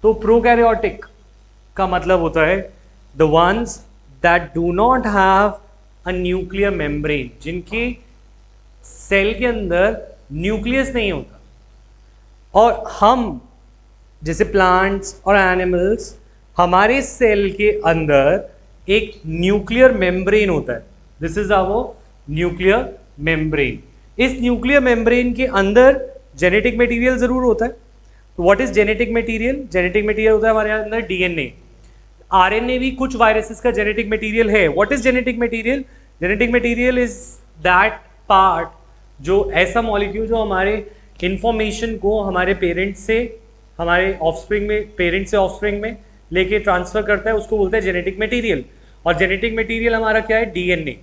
तो प्रोकैरियोटिक का मतलब होता है the ones that do not have a nuclear membrane, जिनके सेल के अंदर न्यूक्लियस नहीं होता। और हम जैसे प्लांट्स और एनिमल्स, हमारे सेल के अंदर एक न्यूक्लियर मेम्ब्रेन होता है। This is our nuclear membrane. इस न्यूक्लियर मेम्ब्रेन के अंदर जेनेटिक मटेरियल जरूर होता है। तो what is genetic material? Genetic material होता है हमारे अंदर डीएनए, आरएनए भी कुछ वायरसेस का जेनेटिक मटेरियल है। What is genetic material? Genetic material is that part, जो ऐसा मॉलिक्यूल जो हमारे इंफॉर्मेशन को हमारे पेरेंट्स से हमारे ऑफस्प्रिंग में, पेरेंट्स से ऑफस्प्रिंग में लेके ट्रांसफर करता है, उसको बोलते हैं जेनेटिक मटेरियल। और जेनेटिक मटेरियल हमारा क्या है? डीएनए।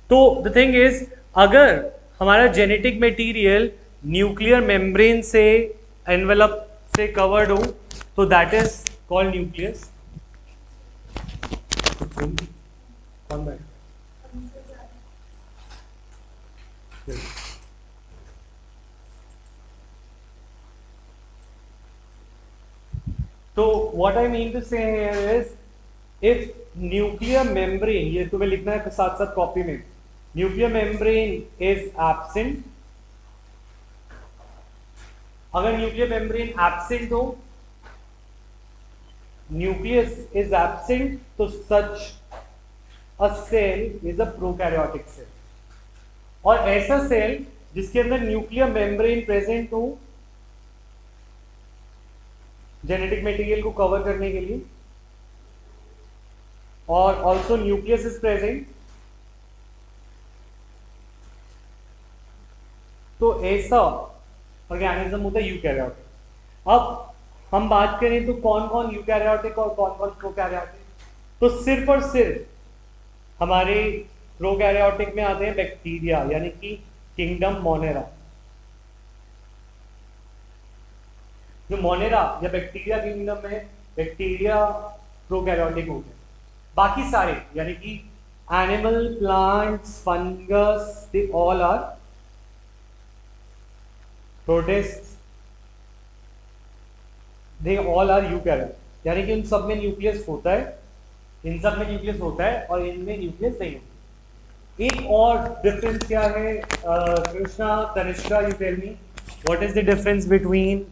तो द थिंग इज, अगर हमारा जेनेटिक मटेरियल न्यूक्लियर मेम्ब्रेन से एनवेलप से कवर्ड हो तो दैट इज कॉल्ड न्यूक्लियस। कौन बैठ? तो what I mean to say here is, if nuclear membrane, ये तुम्हें लिखना है साथ साथ कॉपी में, न्यूक्लियर मेम्ब्रेन इज एब्सेंट। अगर न्यूक्लियर मेम्ब्रेन एब्सेंट हो, न्यूक्लियस इज एब्सेंट, तो such a cell is a prokaryotic cell. और ऐसा सेल जिसके अंदर न्यूक्लियर मेम्ब्रेन प्रेजेंट हो जेनेटिक मटेरियल को कवर करने के लिए, और ऑल्सो न्यूक्लियस इज प्रेजेंट, तो ऐसा ऑर्गेनिज्म होता है यूकैरियोटिक। अब हम बात करें तो कौन कौन यूकैरियोटिक और कौन कौन प्रोकैरियोटिक? तो सिर्फ और सिर्फ हमारे प्रोकैरियोटिक में आते हैं बैक्टीरिया, यानी कि किंगडम मोनेरा। जो मोनेरा या बैक्टीरिया किंगडम है, बैक्टीरिया प्रोकैरियोटिक हो गए। बाकी सारे यानी कि animal, plants, fungus, they all are protist, they all are eukaryote. यानी कि उन सब में न्यूक्लियस होता है, इन सब में न्यूक्लियस होता है और इनमें न्यूक्लियस नहीं होता। एक और डिफरेंस क्या है? Krishna, Tanishka, you tell me what is the difference between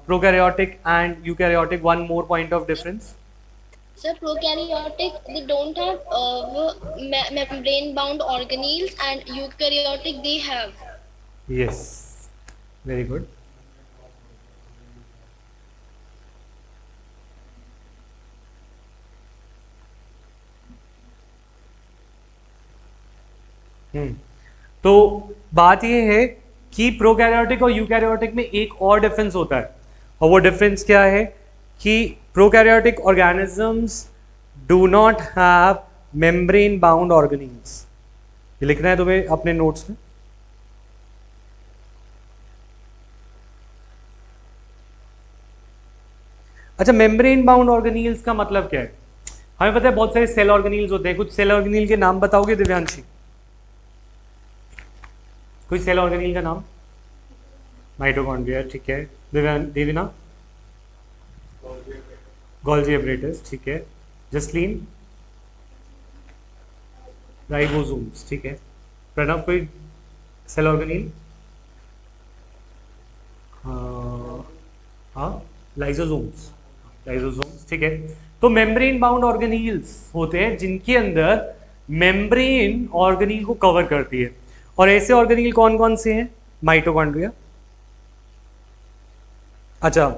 prokaryotic and eukaryotic? One more point of difference. So prokaryotic, they don't have membrane-bound organelles, and eukaryotic they have. Yes, very good. तो बात ये है कि prokaryotic और eukaryotic में एक और difference होता है, और वो डिफरेंस क्या है कि prokaryotic organisms do not have membrane bound organelles. ये लिखना है तुम्हें अपने नोट्स में। अच्छा, मेम्ब्रेन बाउंड ऑर्गेनील्स का मतलब क्या है? हमें पता है बहुत सारे सेल ऑर्गेनील्स होते हैं, कुछ सेल ऑर्गेनील के नाम बताओगे दिव्यांशी? कोई सेल ऑर्गेनील का नाम? माइटोकॉन्ड्रिया, ठीक है। देवीना? गोल्जी एपरेटस, ठीक है। जसलीन? राइबोसोम्स, ठीक है। प्रणव, कोई सेल ऑर्गेनील? हाँ, लाइसोसोम्स, लाइसोसोम्स, ठीक है। तो मेम्ब्रेन बाउंड ऑर्गेनील्स होते हैं जिनके अंदर मेम्ब्रेन ऑर्गेनील को कवर करती है। और ऐसे ऑर्गेनील कौन कौन से हैं? माइटोकॉन्ड्रिया। अच्छा,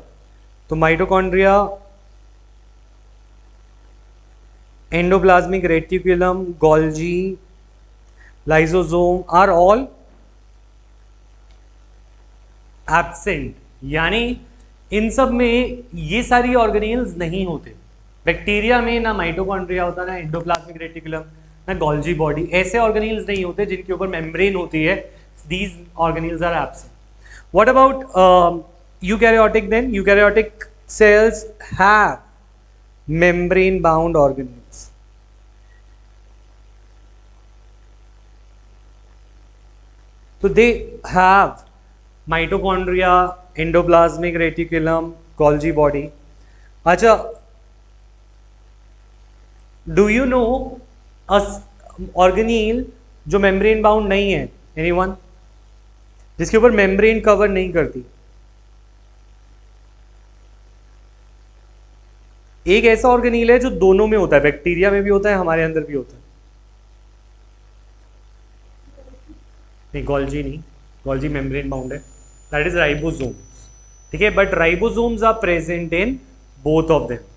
तो mitochondria, endoplasmic reticulum, Golgi, lysosome are all absent, यानी इन सब में ये सारी ऑर्गेनील्स नहीं होते। बैक्टीरिया में ना माइटोकॉन्ड्रिया होता, ना एंडोप्लाज्मिक रेटिकुलम, ना गोल्जी बॉडी, ऐसे ऑर्गेनील्स नहीं होते जिनके ऊपर मेम्ब्रेन होती है। These organelles are absent. What about eukaryotic then? Eukaryotic cells have membrane bound organelles. So they have mitochondria, endoplasmic reticulum, Golgi body. अच्छा, डू यू नो ऑर्गेनील जो मेम्ब्रेन बाउंड नहीं है, एनीवन, जिसके ऊपर मेम्ब्रेन कवर नहीं करती? एक ऐसा ऑर्गेनील है जो दोनों में होता है, बैक्टीरिया में भी होता है, हमारे अंदर भी होता है। नहीं, गोल्जी नहीं, गोल्जी मेम्ब्रेन बाउंड है, दैट इज राइबोसोम्स, ठीक है, but ribosomes are present in both of them.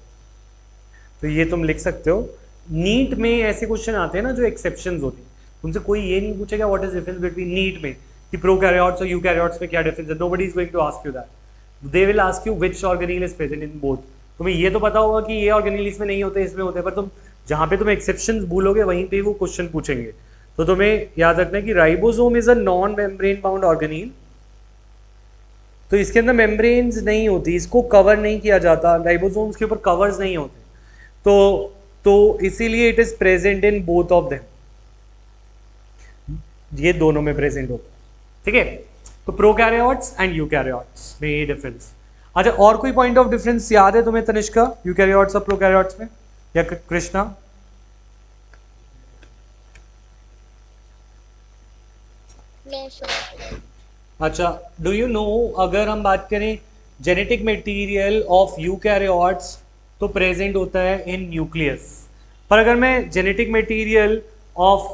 तो ये तुम लिख सकते हो। नीट में ऐसे क्वेश्चन आते हैं ना जो एक्सेप्शंस होते हैं, तुमसे कोई ये नहीं पूछेगा what is difference between NEET में कि प्रोकैरियोट्स और यूकैरियोट्स में क्या डिफरेंस है, nobody is going to ask you that, they will ask you which organelle is present in both. तुम्हें ये तो पता होगा कि ये ऑर्गेनील इसमें नहीं होते, इसमें होते हैं, पर तुम जहाँ पे तुम एक्सेप्शंस भूलोगे वहीं पे वो क्वेश्चन पूछेंगे। तो तुम्हें याद रखना है कि ribosome is a non membrane bound organelle, तो इसके अंदर मेम्ब्रेन्स नहीं होती, इसको कवर नहीं किया जाता, राइबोसोम्स के ऊपर कवर्स नहीं होते, तो इसीलिए it is present in both of them, ये दोनों में प्रेजेंट होता है, ठीक है। तो प्रोकैरियोट्स एंड यूकैरियोट्स में ये डिफरेंस। अच्छा, और कोई पॉइंट ऑफ डिफरेंस याद है तुम्हें तनिष्का, यूकैरियोट्स और प्रोकैरियोट्स में, या कृष्णा? No sir. अच्छा, डू यू नो, अगर हम बात करें जेनेटिक मटेरियल ऑफ यूकैरियोट्स तो प्रेजेंट होता है इन न्यूक्लियस, पर अगर मैं जेनेटिक मटेरियल ऑफ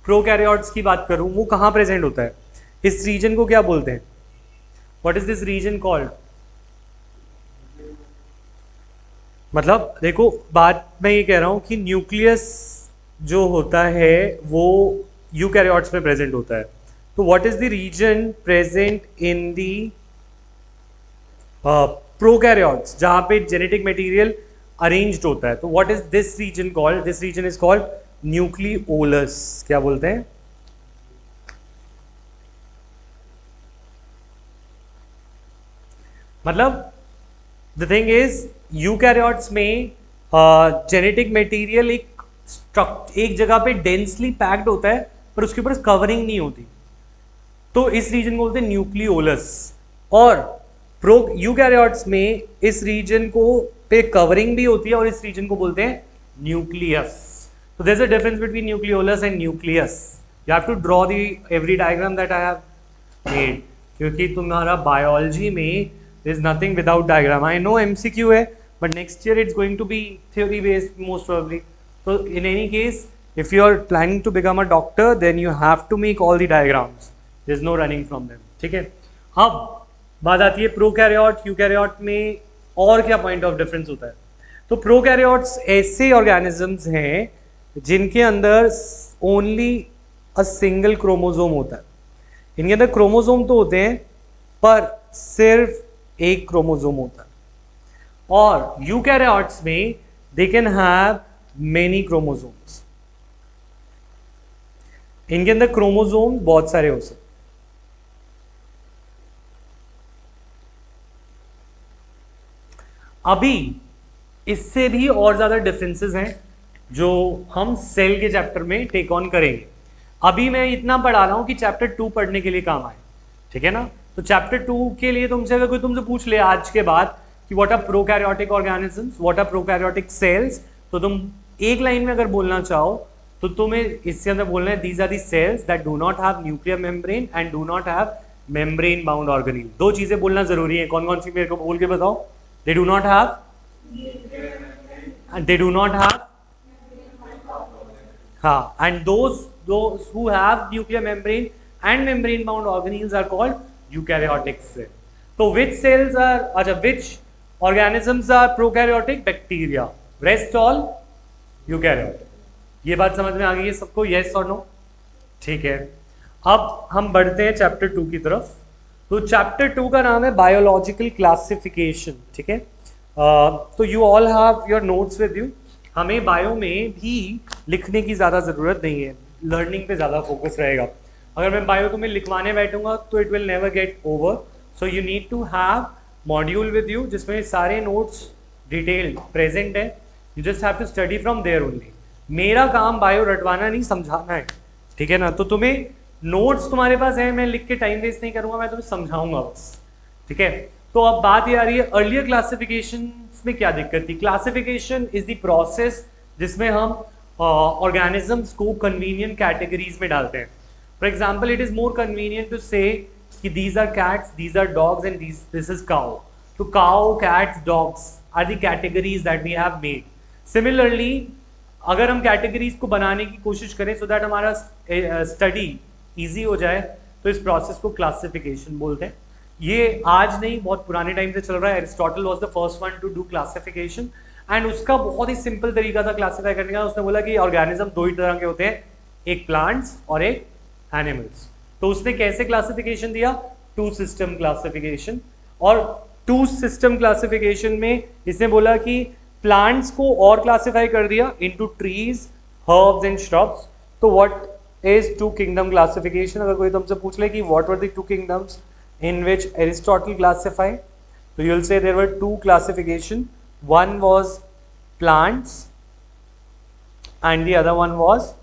प्रोकैरियोट्स की बात करूं वो कहाँ प्रेजेंट होता है? इस रीजन को क्या बोलते हैं? What is this region called? मतलब देखो, बात मैं ये कह रहा हूं कि न्यूक्लियस जो होता है वो यूकैरियोट्स में प्रेजेंट होता है, तो what is the region present in the prokaryotes जहां पे जेनेटिक मटेरियल अरेंज्ड होता है, तो what is this region called? This region is called nucleolus. क्या बोलते हैं? मतलब द थिंग इज यूकैरियोट्स में जेनेटिक मटेरियल एक जगह पे डेंसली पैक्ड होता है, पर उसके ऊपर कवरिंग नहीं होती, तो इस रीजन को बोलते हैं न्यूक्लियोलस। और प्रो यूकैरियोट्स में इस रीजन को पे कवरिंग भी होती है और इस रीजन को बोलते हैं nucleus. So there's a difference between nucleolus and nucleus. You have to draw the every diagram that I have made. क्योंकि तुम्हारा biology में there is nothing without diagram. I know MCQ है, but next year it's going to be theory based most probably. So in any case, if you are planning to become a doctor, then you have to make all the diagrams. There is no running from them. ठीक है? अब बात आती है prokaryote eukaryote में और क्या point of difference होता है। तो प्रोकैरियोट्स ऐसे ऑर्गेनिजम्स हैं जिनके अंदर ओनली अ सिंगल क्रोमोसोम होता है। इनके अंदर क्रोमोसोम तो होते हैं पर सिर्फ एक क्रोमोसोम होता है, और यूकैरियोट्स में they can have many chromosomes. इनके अंदर क्रोमोसोम बहुत सारे हो सकते। अभी इससे भी और ज्यादा डिफरेंसेस हैं जो हम सेल के चैप्टर में टेक ऑन करेंगे। अभी मैं इतना पढ़ा रहा हूं कि चैप्टर 2 पढ़ने के लिए काम आए, ठीक है ना। तो चैप्टर 2 के लिए तुमसे अगर कोई तुमसे पूछ ले आज के बाद कि what are prokaryotic organisms, what are prokaryotic cells, तो तुम एक लाइन में अगर बोलना चाहो तो तुम्हें इसके अंदर बोलना है these are the cells that do not have nuclear membrane and do not have membrane bound organelle. दो चीजें बोलना जरूरी है। कौन कौन सी मेरे को बोल के बताओ? They do not have, they do not have, and those who have nuclear membrane and membrane bound organelles are called eukaryotic cell. So which cells are, which organisms are prokaryotic? Bacteria. Rest all eukaryotic. ये बात समझ में आ गई है सबको? yes or no? ठीक है। अब हम बढ़ते हैं चैप्टर 2 की तरफ। तो चैप्टर 2 का नाम है बायोलॉजिकल क्लासिफिकेशन, ठीक है। तो you all have your notes with you. हमें बायो में भी लिखने की ज़्यादा ज़रूरत नहीं है, लर्निंग पे ज़्यादा फोकस रहेगा। अगर मैं बायो तुम्हें लिखवाने बैठूंगा तो it will never get over. So you need to have module with you जिसमें सारे नोट्स डिटेल्ड प्रेजेंट है। You just have to study from there only. मेरा काम बायो रटवाना नहीं, समझाना है, ठीक है ना। तो तुम्हें नोट्स तुम्हारे पास है, मैं लिख के टाइम वेस्ट नहीं करूँगा, मैं तुम्हें समझाऊंगा बस, ठीक है। तो अब बात ये आ रही है अर्लियर क्लासिफिकेशन में क्या दिक्कत थी। क्लासिफिकेशन इज द प्रोसेस जिसमें हम ऑर्गेनिजम्स को कन्वीनियंट कैटेगरीज में डालते हैं। For example it is more convenient to say कि these are cats, these are dogs and this is cow. So cow, cats, dogs are the categories that we have made. Similarly, अगर हम categories को बनाने की कोशिश करें so that हमारा study easy हो जाए, तो इस प्रोसेस को क्लासिफिकेशन बोलते हैं। ये आज नहीं, बहुत पुराने टाइम से चल रहा है। Aristotle was the first one two do classification and उसका बहुत ही सिंपल तरीका था क्लासिफाई करने का। उसने बोला कि ऑर्गेनिज्म दो ही तरह के होते हैं, एक प्लांट्स और एक एनिमल्स। तो उसने कैसे क्लासिफिकेशन दिया? Two system classification. और टू सिस्टम क्लासिफिकेशन में इसने बोला कि प्लांट्स को और क्लासिफाई कर दिया into trees, herbs and shrubs. तो what is two kingdom classification? अगर कोई तुमसे पूछ ले कि what were the two kingdoms in which Aristotle classify, तो you will say there were two classification, one was plants and the other one was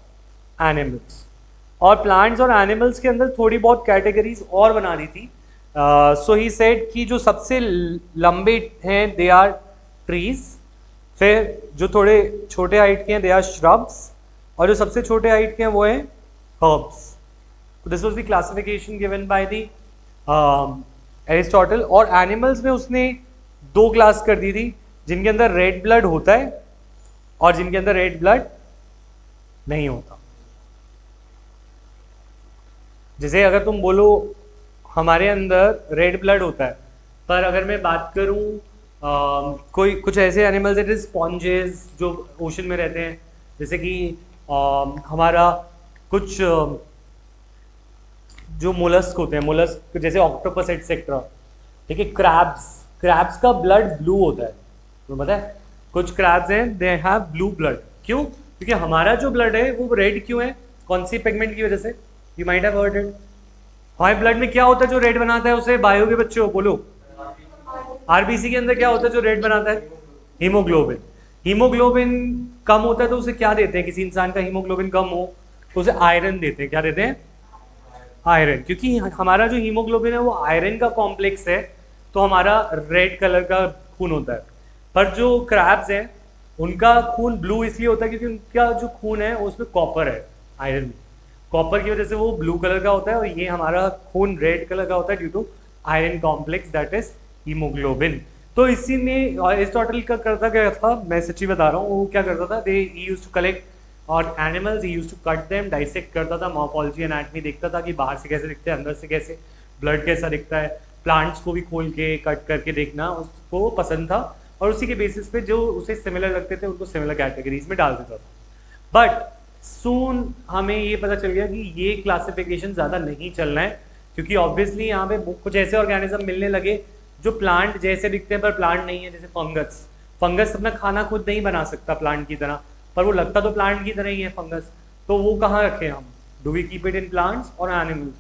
animals. और plants और animals के अंदर थोड़ी बहुत कैटेगरीज और बना दी थी। सो ही सेड कि जो सबसे लंबे हैं दे आर ट्रीज, फिर जो थोड़े छोटे हाइट के हैं दे आर श्रब्स, और जो सबसे छोटे हाइट के हैं वो हैं herbs. This was the classification given by the Aristotle. और एनिमल्स में उसने दो क्लास कर दी थी, जिनके अंदर रेड ब्लड होता है और जिनके अंदर रेड ब्लड नहीं होता। जैसे अगर तुम बोलो हमारे अंदर रेड ब्लड होता है, पर अगर मैं बात करूं कोई कुछ ऐसे एनिमल्स हैं स्पॉन्जेस जो ओशन में रहते हैं, जैसे कि हमारा कुछ जो मोलस्क होते हैं, मोलस्क जैसे ऑक्टोपस एटसेट्रा, ठीक है। क्रैब्स का ब्लड ब्लू होता है, तो पता है कुछ क्रैब्स हैं दे हैव ब्लू ब्लड। क्यों? क्योंकि हमारा जो ब्लड है वो रेड क्यों है? कौन सी पिगमेंट की वजह से? You might have heard it. हमारे ब्लड में क्या होता है जो रेड बनाता है उसे? बायो के बच्चे हो, बोलो। आरबीसी के अंदर क्या होता है जो रेड बनाता है? हीमोग्लोबिन। हीमोग्लोबिन कम होता है तो उसे क्या देते हैं? किसी इंसान का हीमोग्लोबिन कम हो तो उसे आयरन देते हैं। क्या देते हैं? आयरन। क्योंकि हमारा जो हीमोग्लोबिन है वो आयरन का कॉम्प्लेक्स है, तो हमारा रेड कलर का खून होता है। पर जो क्रैब्स हैं उनका खून ब्लू इसलिए होता है क्योंकि उनका जो खून है उसमें कॉपर है, आयरन। कॉपर की वजह से वो ब्लू कलर का होता है, और ये हमारा खून रेड कलर का होता है due to iron complex that is haemoglobin. तो इसी में एरिस्टोटल का करता क्या था, मैं सच्ची बता रहा हूँ, वो क्या करता था, दे यूज्ड टू कलेक्ट और animals, he used to cut them, dissect करता था, मॉर्फोलॉजी एनाटॉमी देखता था कि बाहर से कैसे दिखते हैं, अंदर से कैसे, ब्लड कैसा दिखता है। प्लांट्स को भी खोल के कट करके देखना उसको पसंद था, और उसी के बेसिस पे जो उसे सिमिलर लगते थे उनको सिमिलर कैटेगरीज में डाल देता था। बट सून हमें ये पता चल गया कि ये क्लासिफिकेशन ज़्यादा नहीं चलना है, क्योंकि ऑब्वियसली यहाँ पे कुछ ऐसे ऑर्गेनिज्म मिलने लगे जो प्लांट जैसे दिखते हैं पर प्लांट नहीं है। जैसे फंगस। फंगस अपना खाना खुद नहीं बना सकता प्लांट की तरह, पर वो लगता तो प्लांट की तरह ही है फंगस। तो वो कहाँ रखें हम? Do we keep it in plants और एनिमल्स?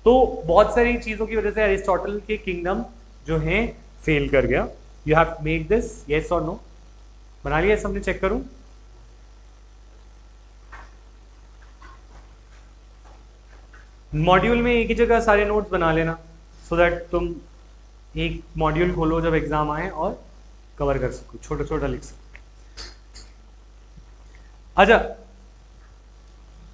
तो बहुत सारी चीज़ों की वजह से एरिस्टोटल के किंगडम जो हैं फेल कर गया। You have made this, yes और नो? बना लिया सबने? चेक करूं? मॉड्यूल में एक ही जगह सारे नोट्स बना लेना, सो दैट तुम एक मॉड्यूल खोलो जब एग्जाम आए और कवर कर सको, छोटा छोटा लिख सको। अच्छा,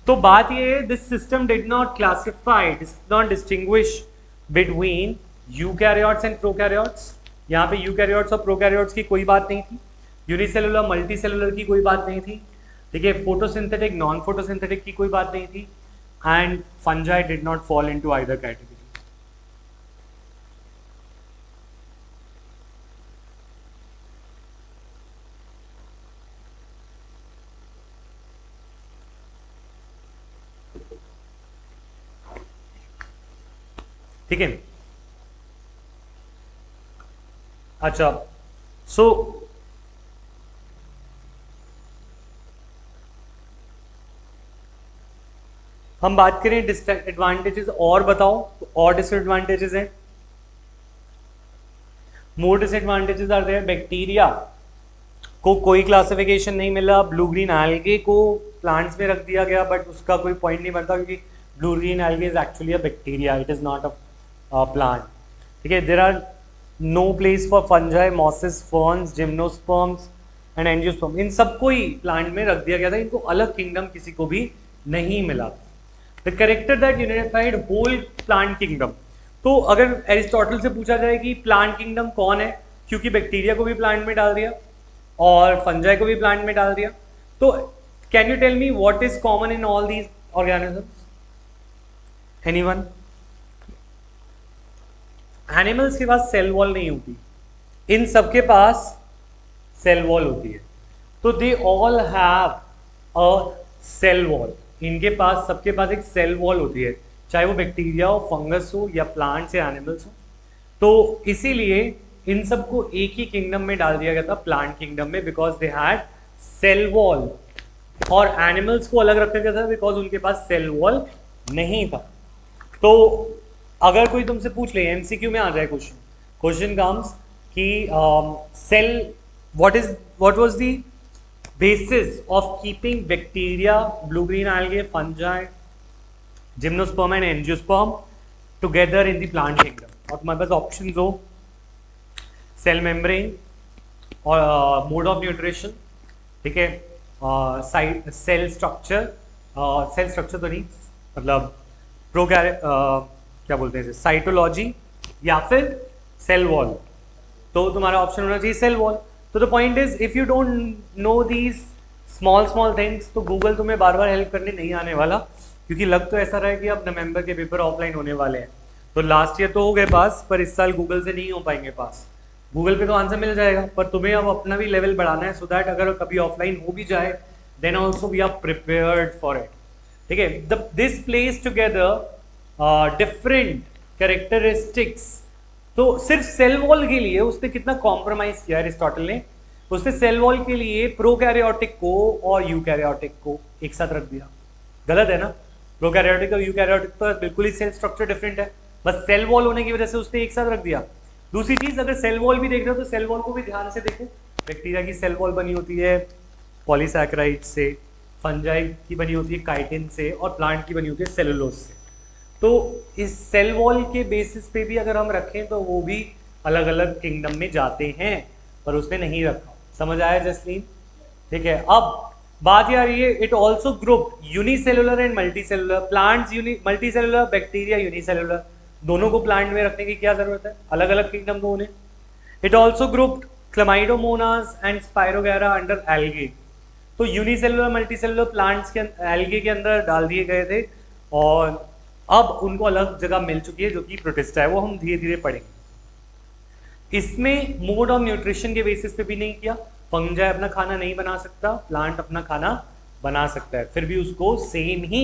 तो बात ये है, this system did not classify, did not distinguish between eukaryotes and prokaryotes. यहाँ पे यूकैरियोट्स और प्रोकैरियोट्स की कोई बात नहीं थी, यूनिसेलुलर मल्टीसेलुलर की कोई बात नहीं थी, ठीक है, फोटोसिंथेटिक नॉन फोटोसिंथेटिक की कोई बात नहीं थी, and fungi did not fall into either category. ठीक है। अच्छा, सो हम बात करें डिसएडवांटेजेस और बताओ, तो और डिसएडवांटेजेस हैं। मोर डिसएडवांटेजेस आर देयर। बैक्टीरिया को कोई क्लासिफिकेशन नहीं मिला, ब्लू ग्रीन एल्गे को प्लांट्स में रख दिया गया, बट उसका कोई पॉइंट नहीं बनता क्योंकि blue green algae is actually a bacteria, it is not a plant. ठीक है, there are no place for fungi, mosses, ferns, gymnosperms and angiosperm, इन सबको ही प्लांट में रख दिया गया था, इनको अलग किंगडम किसी को भी नहीं मिला। The character that unified whole plant kingdom, तो अगर एरिस्टोटल से पूछा जाए कि प्लांट किंगडम कौन है, क्योंकि बैक्टीरिया को भी प्लांट में डाल दिया और फंजाई को भी प्लांट में डाल दिया, तो can you tell me what is common in all these organisms? Anyone? Animals के पास सेल वॉल नहीं होती, इन सबके पास सेल वॉल होती है, तो they all have a cell wall, इनके पास सबके पास एक सेल वॉल होती है, चाहे वो बैक्टीरिया हो, फंगस हो या प्लांट्स या एनिमल्स हो। तो इसीलिए इन सबको एक ही किंगडम में डाल दिया गया था, प्लांट किंगडम में, because they had cell wall, और एनिमल्स को अलग रखा गया था बिकॉज उनके पास सेल वॉल नहीं था। तो अगर कोई तुमसे पूछ ले, एमसीक्यू में आ जाए क्वेश्चन, क्वेश्चन कम्स कि cell what was the basis of keeping bacteria, blue-green algae, fungi, gymnosperm and angiosperm together in the plant kingdom, और तुम्हारे पास ऑप्शन हो सेल मेम्ब्रेन और मोड ऑफ न्यूट्रिशन, ठीक है, सेल स्ट्रक्चर, सेल स्ट्रक्चर तो नहीं, मतलब क्या बोलते हैं, साइटोलॉजी या फिर सेल वॉल, तो तुम्हारा ऑप्शन होना चाहिए सेल वॉल। तो the point is, if you don't know these small things, तो गूगल तुम्हें बार बार हेल्प करने नहीं आने वाला, क्योंकि लग तो ऐसा रहा है कि अब नवंबर के पेपर ऑफलाइन होने वाले हैं, तो लास्ट ईयर तो हो गए पास, पर इस साल गूगल से नहीं हो पाएंगे पास। गूगल पे तो आंसर मिल जाएगा, पर तुम्हें अब अपना भी लेवल बढ़ाना है, सो दैट अगर कभी ऑफलाइन हो भी जाए, then also we are prepared for it, ठीक है। This place together different characteristics, तो सिर्फ सेल वॉल के लिए उसने कितना कॉम्प्रोमाइज किया अरिस्टोटल ने, उसने सेल वॉल के लिए प्रोकैरियोटिक को और यूकैरियोटिक को एक साथ रख दिया। गलत है ना, प्रोकैरियोटिक और यूकैरियोटिक तो बिल्कुल ही सेल स्ट्रक्चर डिफरेंट है, बस सेल वॉल होने की वजह से उसने एक साथ रख दिया। दूसरी चीज, अगर सेल वॉल भी देख रहे हो तो सेल वॉल को भी ध्यान से देखो, बैक्टीरिया की सेल वॉल बनी होती है पॉलीसैकेराइड से, फंजाई की बनी होती है काइटिन से, और प्लांट की बनी होती है सेलुलोज से। तो इस सेल वॉल के बेसिस पे भी अगर हम रखें तो वो भी अलग अलग किंगडम में जाते हैं, पर उसने नहीं रखा। समझ आया जसलीन? ठीक है, अब बात ये आ रही है, it also group unicellular and multicellular plants, multicellular bacteria unicellular, दोनों को प्लांट में रखने की क्या जरूरत है, अलग अलग किंगडम को उन्हें। It also group Chlamydomonas and spirogyra under algae, तो यूनिसेलुलर मल्टीसेलुलर प्लांट्स के एल्गे के अंदर डाल दिए गए थे, और अब उनको अलग जगह मिल चुकी है जो कि प्रोटिस्टा है, वो हम धीरे धीरे पढ़ेंगे। इसमें मोड ऑफ न्यूट्रिशन के बेसिस पे भी नहीं किया, फंजाई अपना खाना नहीं बना सकता, प्लांट अपना खाना बना सकता है, फिर भी उसको सेम ही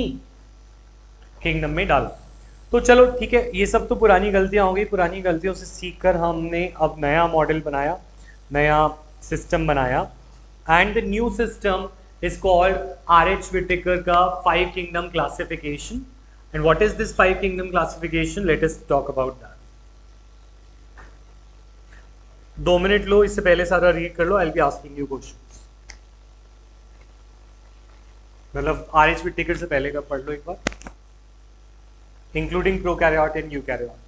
किंगडम में डालो। तो चलो ठीक है, ये सब तो पुरानी गलतियां हो गई, पुरानी गलतियों से सीखकर हमने अब नया मॉडल बनाया, नया सिस्टम बनाया, and the new system is called RH Whittaker का 5 kingdom classification. And what is this 5 kingdom classification? Let us talk about that. 2 minute लो, इससे पहले सारा रीड कर लो, I'll be asking you questions. मतलब RH विटेकर से पहले का पढ़ लो एक बार, including prokaryote and eukaryote.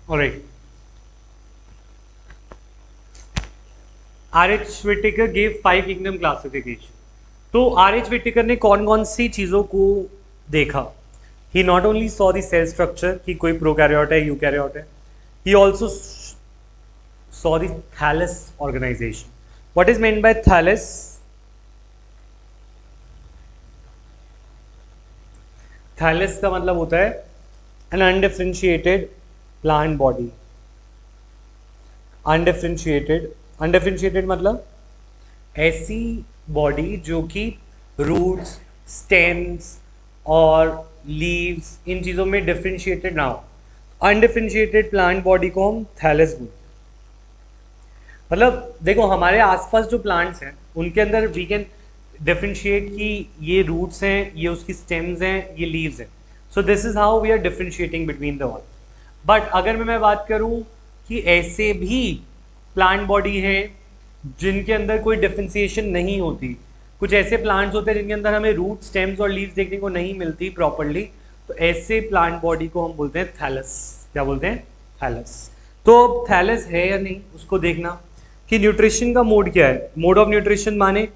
Alright. RH Whittaker gave 5 kingdom classification. तो RH Whittaker ने कौन कौन सी चीजों को देखा? He not only saw the cell structure कि कोई प्रोकैरियोट है यूकैरियोट है, he also saw the thallus organisation. What is meant by thallus? Thallus का मतलब होता है an undifferentiated plant body. Undifferentiated मतलब ऐसी बॉडी जो कि रूट्स, स्टेम्स और लीव्स इन चीज़ों में डिफरेंशिएटेड ना हो. अनडिफरेंशिएटेड प्लांट बॉडी को हम थैलस बोलते हैं. मतलब देखो हमारे आसपास जो प्लांट्स हैं उनके अंदर वी कैन डिफरेंशिएट कि ये रूट्स हैं, ये उसकी स्टेम्स हैं, ये लीव्स हैं. So this is how we are differentiating between the one. But अगर मैं बात करूं कि ऐसे भी प्लांट बॉडी है जिनके अंदर कोई डिफरेंशिएशन नहीं होती, कुछ ऐसे प्लांट्स होते हैं जिनके अंदर हमें रूट, स्टेम्स और लीव्स देखने को नहीं मिलती प्रॉपरली, तो ऐसे प्लांट बॉडी को हम बोलते हैं थैलस. क्या बोलते हैं? थैलस. तो थैलस है या नहीं उसको देखना कि न्यूट्रिशन का मोड क्या है. मोड ऑफ न्यूट्रिशन माने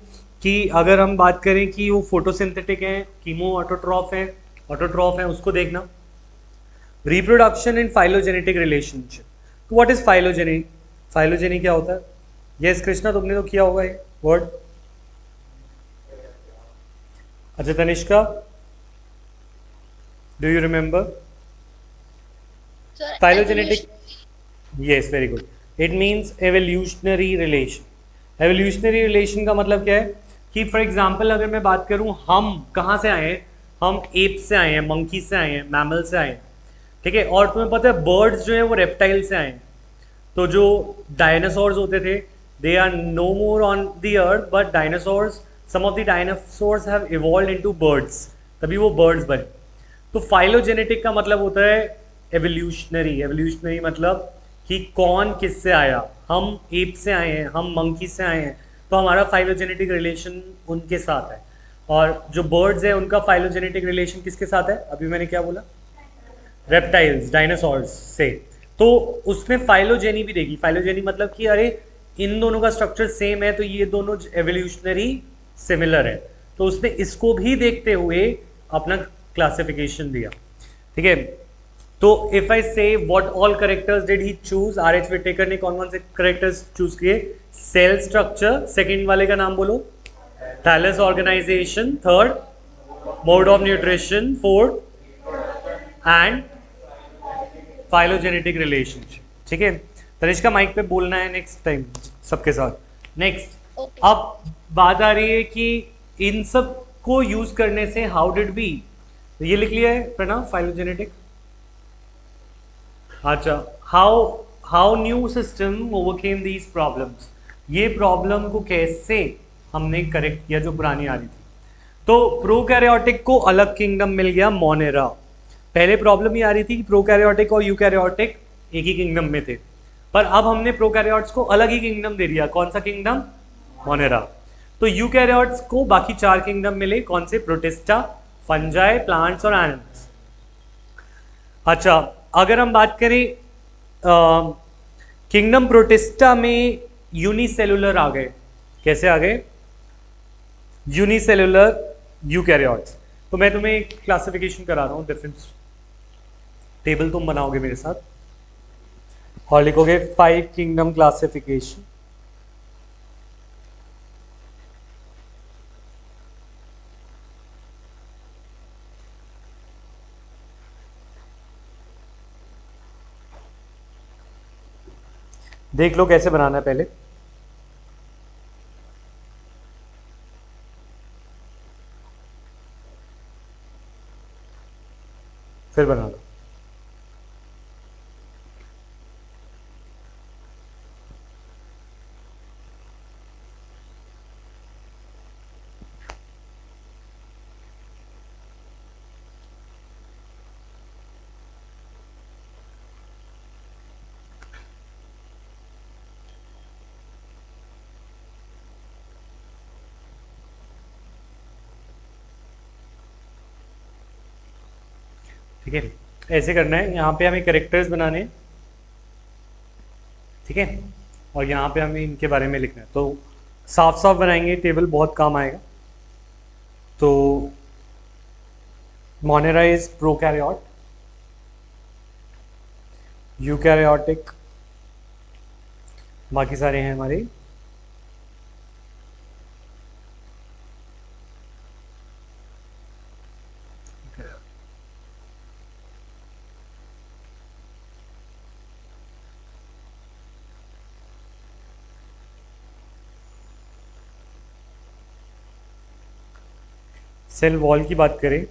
कि अगर हम बात करें कि वो फोटोसिंथेटिक है, कीमो ऑटोट्रॉफ है, उसको देखना. Reproduction and phylogenetic relationship. तो व्हाट इज फाइलोजेनी? फाइलोजेनी क्या होता है? यस कृष्णा, तुमने तो किया होगा ये वर्ड. अच्छा Tanishka, do you remember? Sir, Phylogenetic. Yes, very good. It means evolutionary relation. Evolutionary relation का मतलब क्या है कि फॉर एग्जाम्पल अगर मैं बात करूं, हम कहाँ से आए हैं? हम एप से आए हैं, मंकी से आए हैं, मैमल से आए हैं. ठीक है. और तुम्हें पता है बर्ड्स जो है वो रेप्टाइल से आए हैं. तो जो डायनासोर्स होते थे they are no more on the earth, but dinosaurs, some of the dinosaurs have evolved into birds, तभी वो बर्ड्स बने. तो फाइलोजेनेटिक का मतलब होता है एवोल्यूशनरी मतलब कि कौन किससे आया. हम एप से आए हैं, हम मंकी से आए हैं, तो हमारा फाइलोजेनेटिक रिलेशन उनके साथ है. और जो बर्ड्स है उनका फाइलोजेनेटिक रिलेशन किसके साथ है? अभी मैंने क्या बोला? रेप्टाइल्स, डायनासोर्स से. तो उसमें फाइलोजेनी भी देगी. फाइलोजेनी मतलब कि अरे इन दोनों का स्ट्रक्चर सेम है तो ये दोनों एवोल्यूशनरी सिमिलर है. तो उसने इसको भी देखते हुए अपना क्लासिफिकेशन दिया. ठीक है. तो if I say what all characters did he choose, R H Whittaker ने कौन कौन से करेक्टर्स चूज किए? सेल स्ट्रक्चर, सेकंड वाले का नाम बोलो, thallus organisation, third mode of nutrition, fourth and phylogenetic relationship. ठीक है. तनिष्का माइक पे बोलना है नेक्स्ट टाइम सबके साथ. Next, Okay. अब बात आ रही है कि इन सब को यूज करने से हाउ डिड वी, ये लिख लिया है प्रणव, फाइलोजेनेटिक. अच्छा, how new system overcame these problems. ये प्रॉब्लम को कैसे हमने करेक्ट किया जो पुरानी आ रही थी. तो प्रोकैरियोटिक को अलग किंगडम मिल गया, मोनेरा. पहले प्रॉब्लम ये आ रही थी कि प्रोकैरियोटिक और यूकैरियोटिक एक ही किंगडम में थे, पर अब हमने प्रोकैरियोट्स को अलग ही किंगडम दे दिया. कौन सा किंगडम? मोनेरा. तो यूकैरियोट्स को बाकी 4 किंगडम मिले. कौन से? प्रोटिस्टा, फंजाई, प्लांट्स और एनिमल्स. अच्छा, अगर हम बात करें किंगडम प्रोटिस्टा में यूनिसेलुलर आ गए. कैसे आ गए? Unicellular eukaryotes. तो मैं तुम्हें एक क्लासिफिकेशन करा रहा हूँ, डिफरेंट टेबल तुम बनाओगे मेरे साथ और लिखोगे 5 किंगडम क्लासिफिकेशन. देख लो कैसे बनाना है पहले. फिर बना लो. ठीक है. ऐसे करना है. यहाँ पे हमें करेक्टर्स बनाने हैं. ठीक है. और यहाँ पे हमें इनके बारे में लिखना है. तो साफ साफ बनाएंगे टेबल, बहुत काम आएगा. तो मोनेरा इज प्रोकैरियोट, यूकैरियोटिक, बाकी सारे हैं हमारे सेल वॉल की बात करें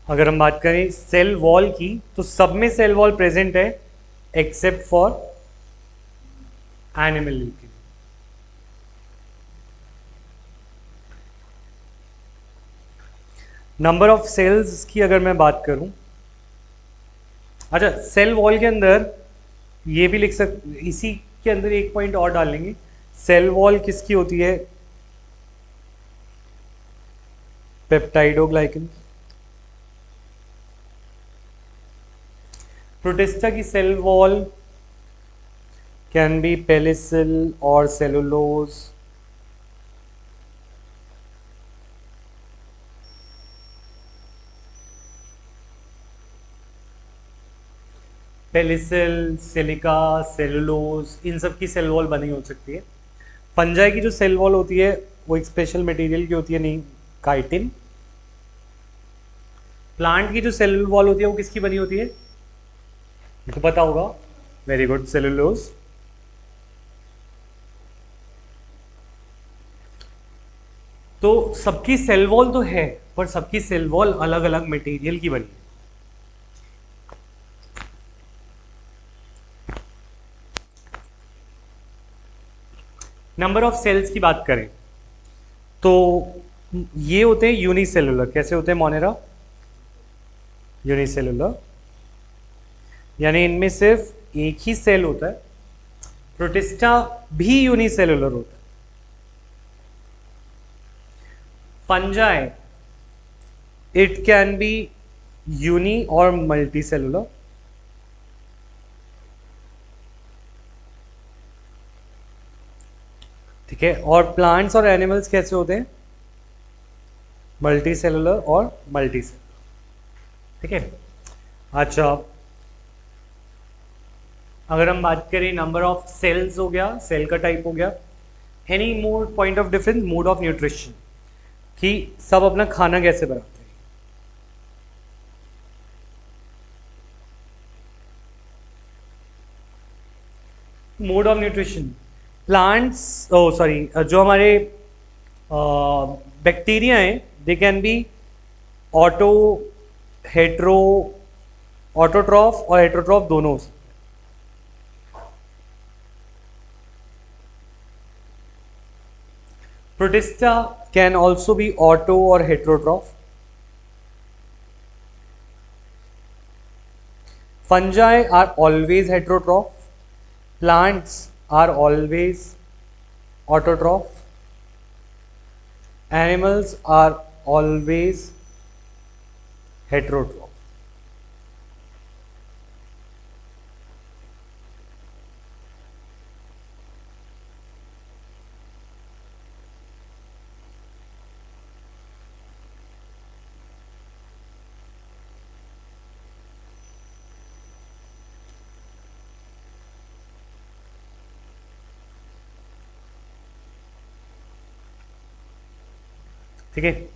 अगर हम बात करें सेल वॉल की तो सब में सेल वॉल प्रेजेंट है except for animal nucleus. Number of cells की अगर मैं बात करूं, अच्छा सेल वॉल के अंदर ये भी लिख इसी के अंदर एक पॉइंट और डाल लेंगे, सेल वॉल किसकी होती है, पेप्टाइडोग्लाइकन। प्रोटिस्टा की सेल वॉल कैन बी पेलिसिल और सेलुलोज, पेलिसिल, सिलिका, सेलुलोज, इन सब की सेल वॉल बनी हो सकती है। फंजाई की जो सेल वॉल होती है वो एक स्पेशल मटेरियल की होती है, नहीं काइटिन। प्लांट की जो सेल वॉल होती है वो किसकी बनी होती है, तो पता होगा, वेरी गुड, सेलुलोज। तो सबकी सेल वॉल तो है पर सबकी सेल वॉल अलग अलग मटेरियल की बनी है। नंबर ऑफ सेल्स की बात करें तो ये होते हैं यूनिसेलुलर। कैसे होते हैं मोनेरा, यूनिसेलुलर, यानी इनमें सिर्फ एक ही सेल होता है। प्रोटिस्टा भी यूनिसेलुलर होता है। Fungi it can be uni और मल्टी सेलुलर। ठीक है, और प्लांट्स और एनिमल्स कैसे होते हैं, मल्टी सेलुलर और मल्टी सेलुलर। ठीक है, अच्छा अगर हम बात करें नंबर ऑफ सेल्स हो गया, सेल का टाइप हो गया। Any more point of difference, mode of nutrition, कि सब अपना खाना कैसे बनाते हैं। Mode of nutrition, plants, o sorry, जो हमारे बैक्टीरिया हैं they can be auto, hetero, autotroph और हेट्रोट्रॉफ दोनों हो सकते हैं। Protista can also be auto or heterotroph. Fungi are always heterotroph. Plants are always autotroph. Animals are always heterotroph. ठीक है,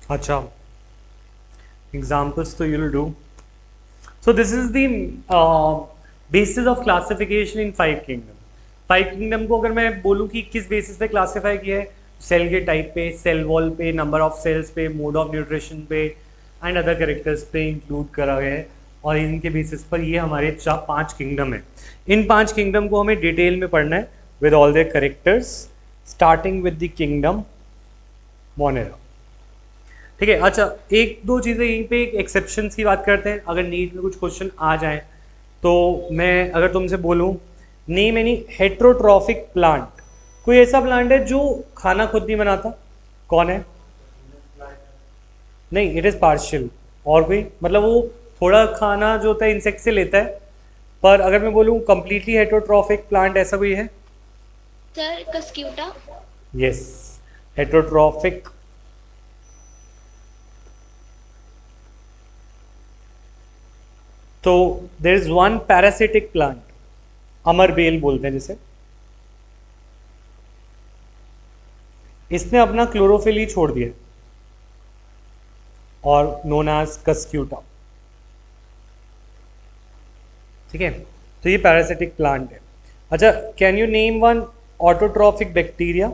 अच्छा एग्जाम्पल्स तो you'll do. So this is the basis of classification in five kingdom. Five kingdom को अगर मैं बोलूँ कि किस बेसिस पे क्लासीफाई किया है, सेल के टाइप पे, सेल वॉल पे, नंबर ऑफ सेल्स पे, मोड ऑफ न्यूट्रिशन पे एंड अदर कैरेक्टर्स पे इंक्लूड करा गया है, और इनके बेसिस पर ये हमारे पांच किंगडम है। इन पांच किंगडम को हमें डिटेल में पढ़ना है with all their characters, starting with the kingdom Monera. ठीक है, अच्छा एक दो चीज़ें यहीं पे एक्सेप्शंस की बात करते हैं, अगर नीट में कुछ क्वेश्चन आ जाए तो मैं अगर तुमसे बोलूं नेम एनी हेट्रोट्रॉफिक प्लांट, कोई ऐसा प्लांट है जो खाना खुद नहीं बनाता, कौन है? नहीं, इट इज पार्शियल। और कोई, मतलब वो थोड़ा खाना जो होता है इंसेक्ट से लेता है, पर अगर मैं बोलूं कंप्लीटली हेट्रोट्रॉफिक प्लांट, ऐसा कोई है? Sir Cuscuta. Yes, heterotrophic. तो there is one parasitic plant, अमरबेल बोलते हैं जिसे, इसने अपना क्लोरोफिल ही छोड़ दिया और नोन एज कस्क्यूटा। ठीक है, तो ये पैरासिटिक प्लांट है। अच्छा, can you name one autotrophic bacteria?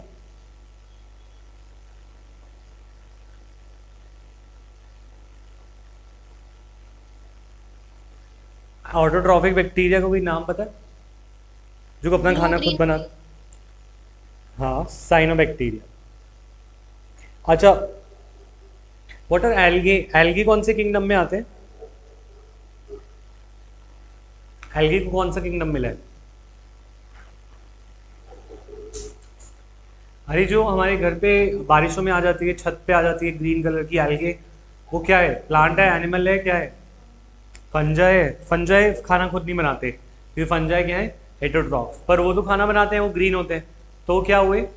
Autotrophic bacteria का कोई नाम पता है जो अपना ब्लू खाना खुद ग्रीन। बना? हाँ, साइनोबैक्टीरिया। अच्छा, व्हाट आर एल्गे? एल्गे कौन से किंगडम में आते हैं? एल्गे को कौन सा किंगडम मिला है? अरे जो हमारे घर पे बारिशों में आ जाती है, छत पे आ जाती है ग्रीन कलर की एल्गे, वो क्या है? प्लांट है, एनिमल है, क्या है? फंजाई है। फंजाई खाना खुद नहीं बनाते क्योंकि फंजाई क्या है? हेटेरोट्रॉफ। पर वो तो खाना बनाते हैं, वो ग्रीन होते हैं। तो वो क्या हुए?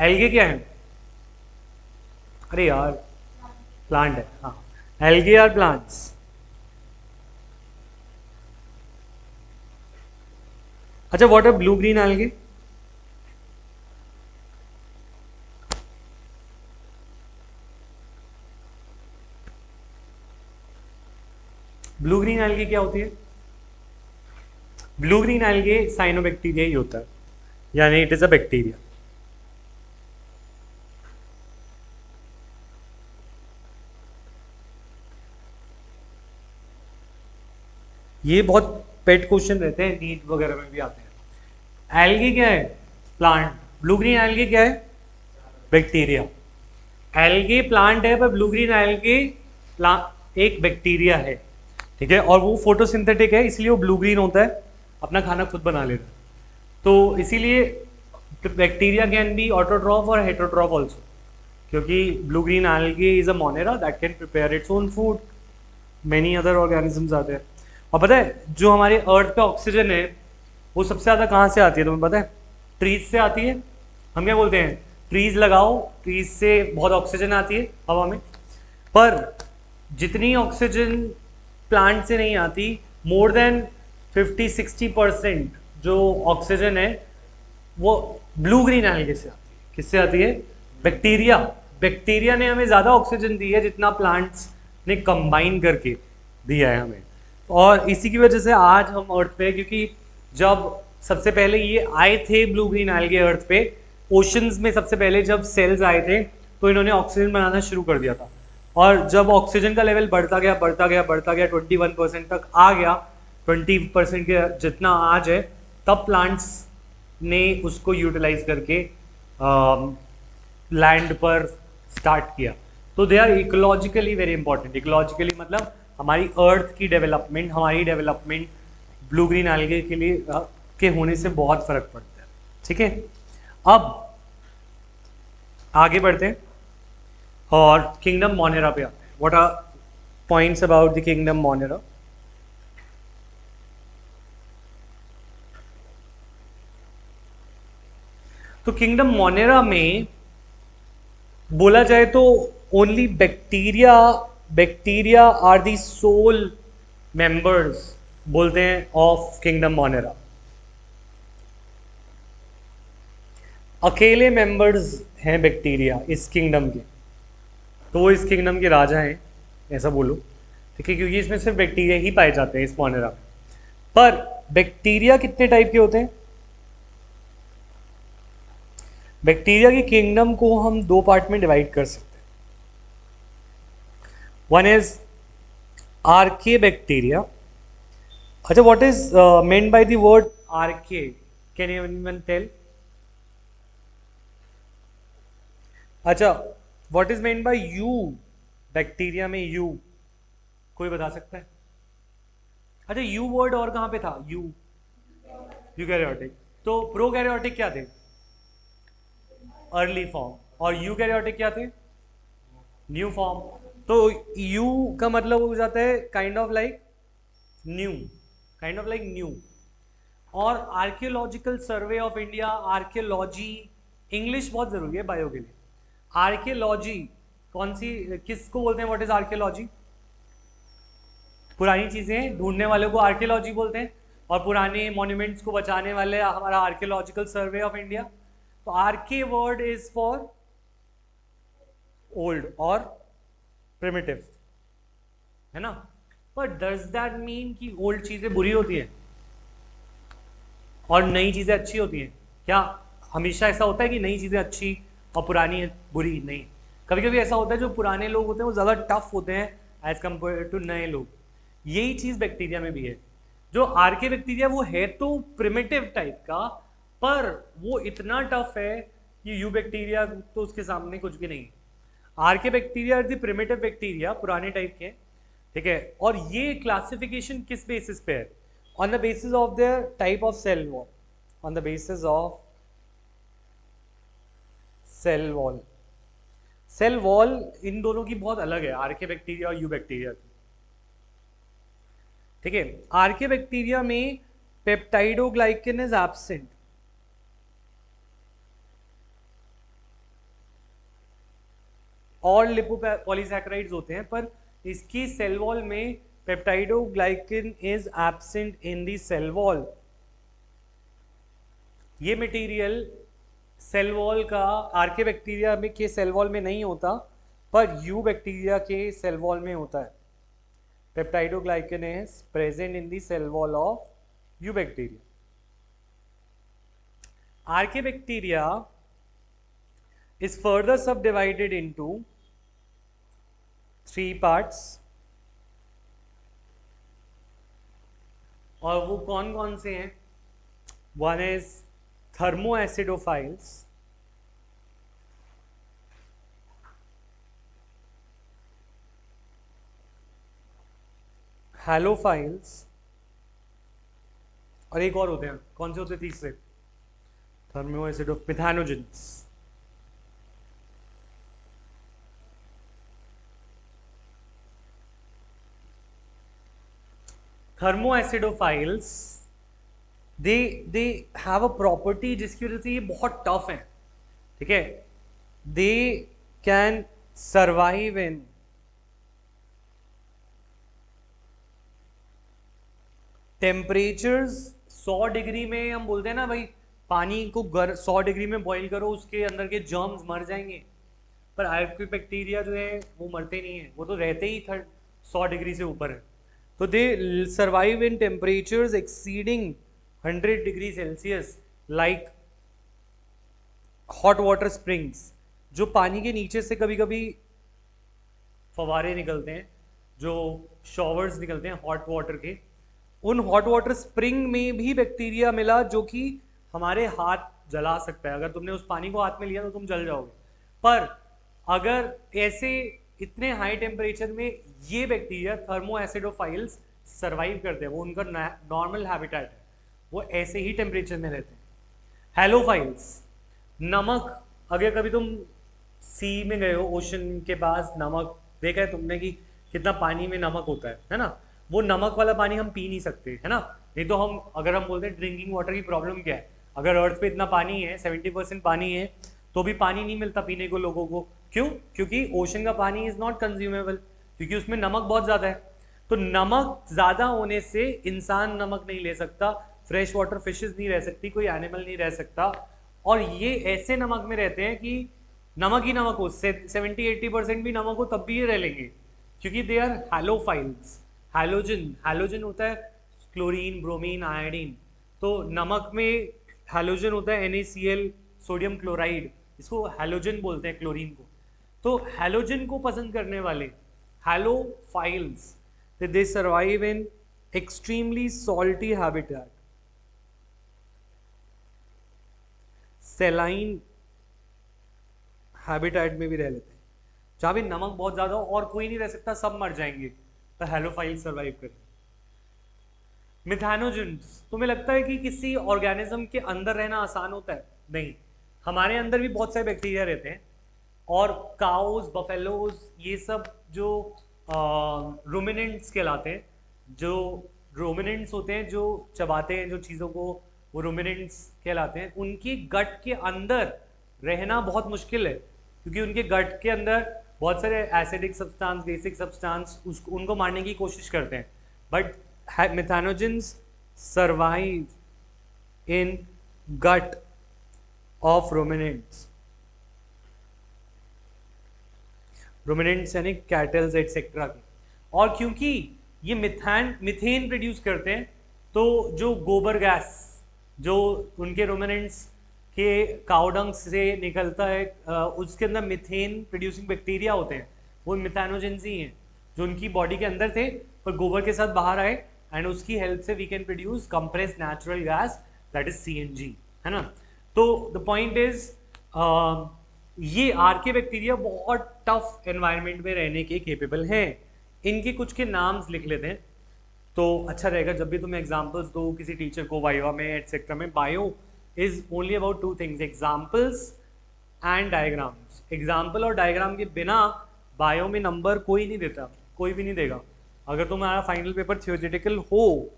एल्गे क्या है? अरे यार, प्लांट है। हाँ, एल्गे आर प्लांट्स। अच्छा, what are blue green algae? Blue green algae क्या होती है? ब्लू ग्रीन एल्गे साइनोबैक्टीरिया ही होता है, यानी इट इज अ बैक्टीरिया। ये बहुत पेट क्वेश्चन रहते हैं, नीट वगैरह में भी आते हैं। एल्गी क्या है? प्लांट। ब्लू ग्रीन एल्गी क्या है? बैक्टीरिया। एल्गी प्लांट है, पर ब्लू ग्रीन एल्गी एक बैक्टीरिया है। ठीक है, और वो फोटोसिंथेटिक है, इसलिए वो ब्लू ग्रीन होता है, अपना खाना खुद बना लेता है। तो इसीलिए बैक्टीरिया कैन बी ऑटोट्रॉफ और हेटेरोट्रॉफ ऑल्सो, क्योंकि blue green algae is a Monera that can prepare its own food. Many other organisms आते हैं। और पता है जो हमारे अर्थ पे ऑक्सीजन है, वो सबसे ज़्यादा कहाँ से आती है तुम्हें पता है? ट्रीज से आती है। हम क्या बोलते हैं? ट्रीज लगाओ, ट्रीज से बहुत ऑक्सीजन आती है हवा में। पर जितनी ऑक्सीजन प्लांट से नहीं आती, मोर देन 50-60% जो ऑक्सीजन है वो ब्लू ग्रीन एल्गे से आती है। किससे आती है? बैक्टीरिया। बैक्टीरिया ने हमें ज़्यादा ऑक्सीजन दी है जितना प्लांट्स ने कंबाइन करके दिया है हमें। और इसी की वजह से आज हम अर्थ पे, क्योंकि जब सबसे पहले ये आए थे ब्लू ग्रीन एल्गे अर्थ पे, ओशंस में सबसे पहले जब सेल्स आए थे, तो इन्होंने ऑक्सीजन बनाना शुरू कर दिया था। और जब ऑक्सीजन का लेवल बढ़ता गया बढ़ता गया बढ़ता गया, 21% तक आ गया, 20% के जितना आज है, तब प्लांट्स ने उसको यूटिलाइज करके लैंड पर स्टार्ट किया। तो they are ecologically very important. Ecologically मतलब हमारी अर्थ की डेवलपमेंट, हमारी डेवलपमेंट ब्लू ग्रीन एल्गे के लिए के होने से बहुत फर्क पड़ता है। ठीक है, अब आगे बढ़ते हैं और किंगडम मोनेरा पे आते हैं। What are points about the kingdom Monera? तो किंगडम मोनेरा में बोला जाए तो only bacteria are the sole members बोलते हैं ऑफ किंगडम मोनेरा। अकेले मेंबर्स हैं बैक्टीरिया इस किंगडम के, तो वो इस किंगडम के राजा हैं, ऐसा बोलो। ठीक है, क्योंकि इसमें सिर्फ बैक्टीरिया ही पाए जाते हैं इस मोनेरा में। पर बैक्टीरिया कितने टाइप के होते हैं? बैक्टीरिया की किंगडम को हम दो पार्ट में डिवाइड कर सकते हैं। One is archaebacteria. अच्छा, what is meant by the word archae? Can anyone tell? अच्छा, what is meant by you? Bacteria में यू कोई बता सकता है? अच्छा यू वर्ड और कहाँ पे था? यूकैरियोटिक। तो प्रोकैरियोटिक क्या थे? Early form. और यूकैरियोटिक क्या थे? New form. तो यू का मतलब हो जाता है kind of like new, kind of like new. और archaeological survey of India, archaeology, English बहुत जरूरी है बायो के लिए। आर्कियोलॉजी कौन सी, किसको बोलते हैं? What is archaeology? पुरानी चीजें ढूंढने वालों को आर्कियोलॉजी बोलते हैं, और पुराने मॉन्यूमेंट्स को बचाने वाले हमारा आर्कियोलॉजिकल सर्वे ऑफ इंडिया। तो आर्के वर्ड इज फॉर ओल्ड और प्रिमिटिव, है ना? पर डज दैट मीन कि ओल्ड चीजें बुरी होती है और नई चीजें अच्छी होती हैं? क्या हमेशा ऐसा होता है कि नई चीजें अच्छी और पुरानी बुरी? नहीं, कभी कभी ऐसा होता है जो पुराने लोग होते हैं वो ज्यादा टफ होते हैं एज कंपेयर टू नए लोग। यही चीज बैक्टीरिया में भी है। जो आर्के बैक्टीरिया वो है तो प्रिमिटिव टाइप का, पर वो इतना टफ है कि यू बैक्टीरिया तो उसके सामने कुछ भी नहीं है। Archaebacteria are the primitive bacteria, पुराने टाइप के, ठीक है। और ये क्लासिफिकेशन किस बेसिस पे है? On the basis of their type of cell wall, on the basis of cell wall. Cell wall इन दोनों की बहुत अलग है, आर्के बैक्टीरिया और यू बैक्टीरिया की, ठीक है। आर्के बैक्टीरिया में पेप्टाइडोग्लाइकन इज एब्सेंट, और लिपोपॉलीसैकेराइड्स होते हैं, पर इसकी सेल वॉल में peptidoglycan is absent in the cell wall. ये मटेरियल सेल वॉल का आर्के बैक्टीरिया में के सेल वॉल में नहीं होता, पर यू बैक्टीरिया के सेल वॉल में होता है। Peptidoglycan is present in the cell wall of eubacteria. Archaebacteria is further subdivided into 3 parts, और वो कौन कौन से हैं? वन इज थर्मोएसिडोफाइल्स, हैलोफाइल्स, और एक और होते हैं, कौन से होते हैं तीसरे? थर्मोएसिडो methanogens. थर्मोएसिडोफाइल्स they have a property जिसकी वजह से ये बहुत टफ है, ठीक है। They can survive in temperatures 100 degree में। हम बोलते हैं ना भाई पानी को 100 डिग्री में बॉईल करो, उसके अंदर के जर्म्स मर जाएंगे, पर आर्के बैक्टीरिया जो है वो मरते नहीं है, वो तो रहते ही 100 डिग्री से ऊपर है। तो दे सर्वाइव इन temperatures exceeding 100 degree Celsius, like hot water springs. जो पानी के नीचे से कभी कभी फवारे निकलते हैं, जो शॉवर्स निकलते हैं हॉट वाटर के, उन हॉट वाटर स्प्रिंग में भी बैक्टीरिया मिला जो कि हमारे हाथ जला सकता है। अगर तुमने उस पानी को हाथ में लिया तो तुम जल जाओगे। पर अगर ऐसे इतने हाई टेम्परेचर में ये बैक्टीरिया थर्मोएसिडोफाइल्स सर्वाइव करते हैं, वो उनका नॉर्मल हैबिटेट है, वो ऐसे ही टेम्परेचर में रहते हैं। हेलोफाइल्स, नमक, अगर कभी तुम सी में गए हो, ओशन के पास नमक देखा है तुमने कि कितना पानी में नमक होता है ना? वो नमक वाला पानी हम पी नहीं सकते, है ना? नहीं तो हम, अगर हम बोलते हैं ड्रिंकिंग वाटर की प्रॉब्लम क्या है, अगर अर्थ पे इतना पानी है, 70% पानी है, तो भी पानी नहीं मिलता पीने को लोगों को। क्यों? क्योंकि ओशन का पानी इज नॉट कंज्यूमेबल, क्योंकि उसमें नमक बहुत ज़्यादा है। तो नमक ज़्यादा होने से इंसान नमक नहीं ले सकता, फ्रेश वाटर फिशेज नहीं रह सकती, कोई एनिमल नहीं रह सकता। और ये ऐसे नमक में रहते हैं कि नमक ही नमक हो, 70-80% भी नमक हो तब भी ये रह लेंगे, क्योंकि दे आर हैलोफाइल्स। हैलोजन, हैलोजन होता है क्लोरीन, ब्रोमीन, आयोडीन। तो नमक में हैलोजन होता है NaCl, सोडियम क्लोराइड, इसको हैलोजन बोलते हैं क्लोरीन को। तो हैलोजन को पसंद करने वाले halophiles, they survive in extremely salty habitat, saline habitat में भी रह लेते हैं, जहाँ भी नमक बहुत ज़्यादा हो और कोई नहीं रह सकता, सब मर जाएंगे, तो हैलोफाइल सर्वाइव करें। मिथानोजेंस, तुम्हें लगता है कि किसी ऑर्गेनिज्म के अंदर रहना आसान होता है? नहीं, हमारे अंदर भी बहुत सारे बैक्टीरिया रहते हैं, और काउज, बफेलोज, ये सब जो रूमिनेंट्स कहलाते हैं, जो रूमिनेंट्स होते हैं, जो चबाते हैं जो चीज़ों को, वो रूमिनेंट्स कहलाते हैं। उनकी गट के अंदर रहना बहुत मुश्किल है, क्योंकि उनके गट के अंदर बहुत सारे एसिडिक सब्सटेंस, बेसिक सब्सटेंस उसको उनको मारने की कोशिश करते हैं, but methanogens survive in gut of ruminants. Ruminants यानी कैटल्स एटसेट्रा के। और क्योंकि ये मिथेन प्रोड्यूस करते हैं, तो जो गोबर गैस जो उनके रूमिनेंट्स के काउडंग से निकलता है, उसके अंदर मिथेन प्रोड्यूसिंग बैक्टीरिया होते हैं, वो मिथानोजेंस ही हैं, जो उनकी बॉडी के अंदर थे पर गोबर के साथ बाहर आए, एंड उसकी हेल्प से we can produce compress natural gas, that is CNG, है ना। तो द पॉइंट इज, ये आर्के बैक्टीरिया बहुत टफ एनवायरनमेंट में रहने के केपेबल हैं। इनके कुछ के नाम्स लिख लेते हैं तो अच्छा रहेगा, जब भी तुम एग्जांपल्स दो किसी टीचर को वाइवा में एटसेट्रा में। Bio is only about two things, examples and diagrams. Example और डायग्राम के बिना बायो में नंबर कोई नहीं देता, कोई भी नहीं देगा। अगर तुम्हारा फाइनल पेपर थियोरेटिकल हो,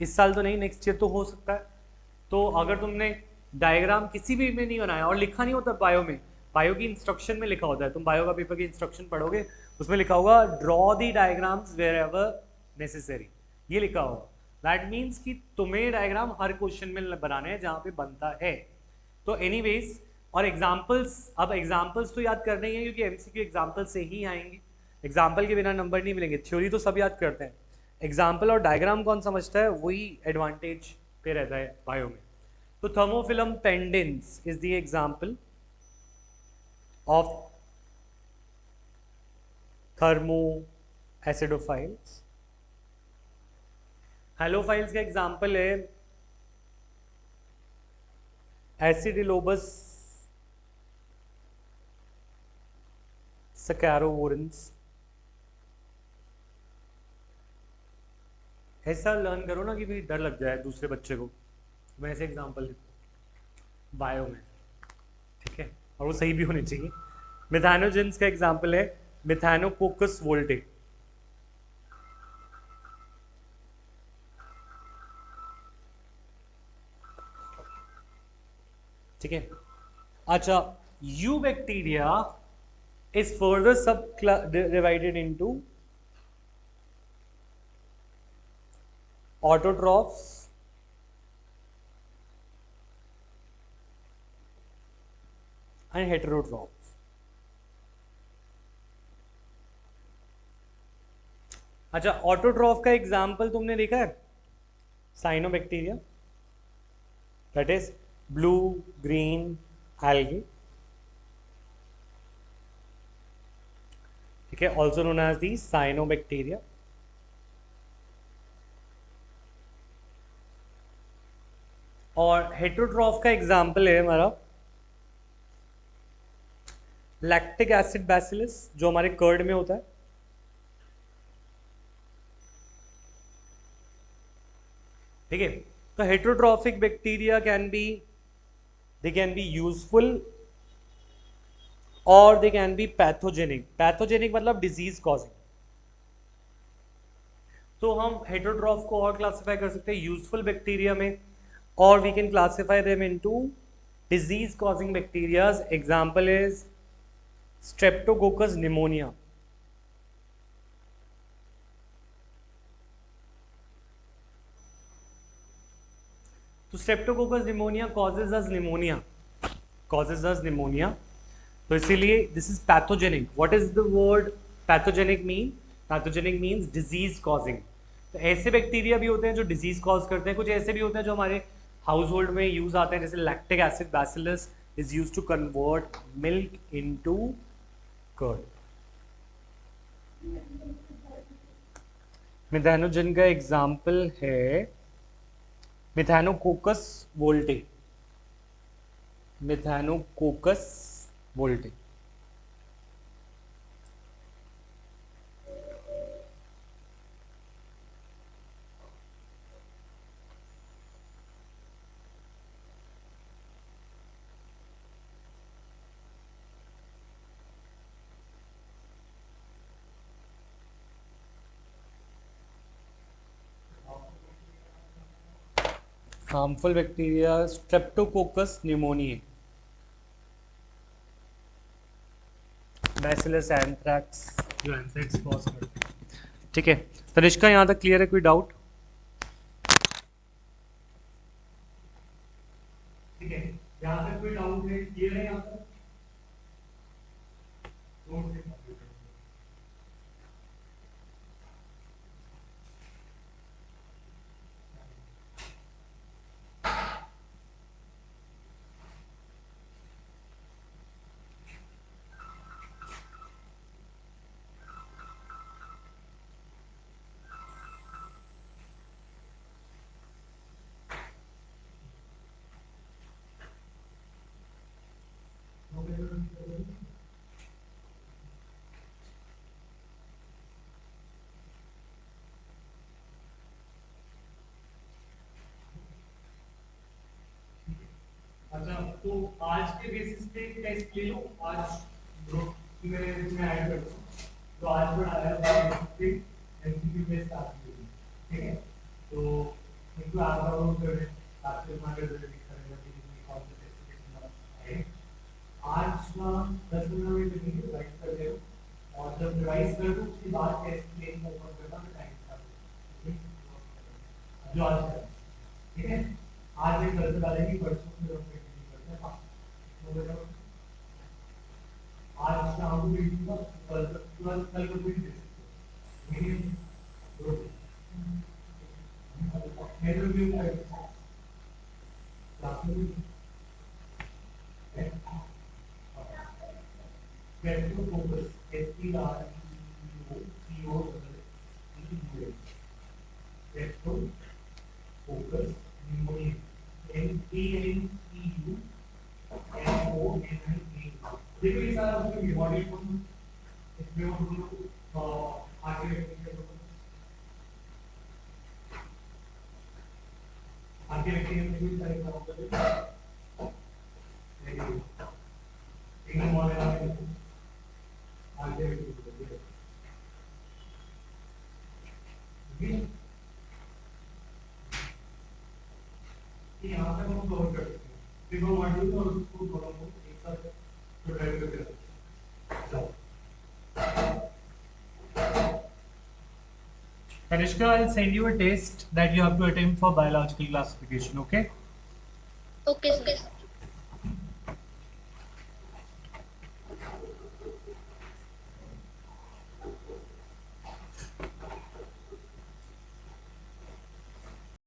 इस साल तो नहीं, नेक्स्ट ईयर तो हो सकता है, तो अगर तुमने डायग्राम किसी भी में नहीं बनाया और लिखा नहीं होता बायो में, बायो की इंस्ट्रक्शन में लिखा होता है, तुम बायो का पेपर की इंस्ट्रक्शन पढ़ोगे, उसमें लिखा होगा draw the diagrams wherever necessary, ये लिखा होगा। दैट मीन्स कि तुम्हें डायग्राम हर क्वेश्चन में बनाने हैं जहाँ पे बनता है। तो एनीवेज, और एग्जाम्पल्स, अब एग्जाम्पल्स तो याद करने ही है, क्योंकि MCQ एग्जाम्पल से ही आएंगे, एग्जाम्पल के बिना नंबर नहीं मिलेंगे। थ्योरी तो सब याद करते हैं, एग्जाम्पल और डायग्राम कौन समझता है, वही एडवांटेज पे रहता है बायो में। तो Thermofilum pendens is the example of thermoacidophiles. Halophiles का एग्जाम्पल है एसिडिलोबस सैकारोवोरेंस। ऐसा लर्न करो ना कि भाई डर लग जाए दूसरे बच्चे को, मैं ऐसे एग्जाम्पल बायो में, ठीक है, और वो सही भी होने चाहिए। मिथानोजेंस का एग्जाम्पल है मिथानोकोकस वोल्टे, ठीक है। अच्छा, eubacteria is further subdivided into autotrophs and heterotrophs। अच्छा, ऑटोट्रॉफ का एग्जाम्पल तुमने देखा है, cyanobacteria, that is blue green algae, ठीक है, also known as the cyanobacteria. और हेटेरोट्रॉफ का एग्जाम्पल है हमारा लैक्टिक एसिड बैसिलस, जो हमारे कर्ड में होता है, ठीक है। तो heterotrophic bacteria can be, they can be useful और they can be pathogenic. Pathogenic मतलब डिजीज कॉजिंग। तो हम हेटेरोट्रॉफ को और क्लासिफाई कर सकते हैं यूजफुल बैक्टीरिया में, और we can classify them into disease causing bacterias. Example is streptococcus pneumonia. तो streptococcus pneumonia causes us pneumonia, causes us pneumonia, तो इसीलिए this is pathogenic. What is the word pathogenic mean? Pathogenic means disease causing. तो ऐसे bacteria भी होते हैं जो disease cause करते हैं, कुछ ऐसे भी होते हैं जो हमारे हाउस होल्ड में यूज आते हैं, जैसे lactic acid bacillus is used to convert milk into curd. Methanogen का एग्जाम्पल है Methanococcus voltae, Methanococcus voltae. Harmful bacteria Streptococcus pneumoniae, bacillus anthrax जो एंथ्रैक्स कॉज करते हैं। ठीक है तनिष्का, यहाँ तक क्लियर है? कोई डाउट? ठीक है, यहाँ तक कोई डाउट है? क्लियर है यहाँ तक? अच्छा, तो आज के बेसिस पे टेस्ट ले लो। आज ग्रुप में ऐड कर दो, तो आज जो आया है पे एमसीक्यू टेस्ट आती है। ठीक है, तो इनको आप लोगों को आपके हमारे रिलेटेड करेंगे कि कौन से टेस्ट है। आज का 10 मिनट में देखिए रिवाइज कर ले, और जब रिवाइज कर दो उसके बाद टेस्ट लेने का ओपन करना टाइम स्टार्ट जो आज है। ठीक है, आज एक कल डालेंगे, परसों फिर हम कंटिन्यू करते हैं। आज शाम को मीटिंग का कल को भी दे सकते हैं। मेरे भी focus focus pneumonia NPNEU NONIA। देखो ये सारा उसमें मॉडल को इसमें हम लोग आगे रखेंगे भी सारे काम करेंगे। एक मॉडल आगे रखेंगे। यहाँ तक हम कवर कर सकते हैं। देखो मॉड्यूल और उसको दोनों को एक साथ प्रोवाइड करके रखते हैं। Kanishka, I'll send you a test that you have to attempt for biological classification, okay? Okay, sir.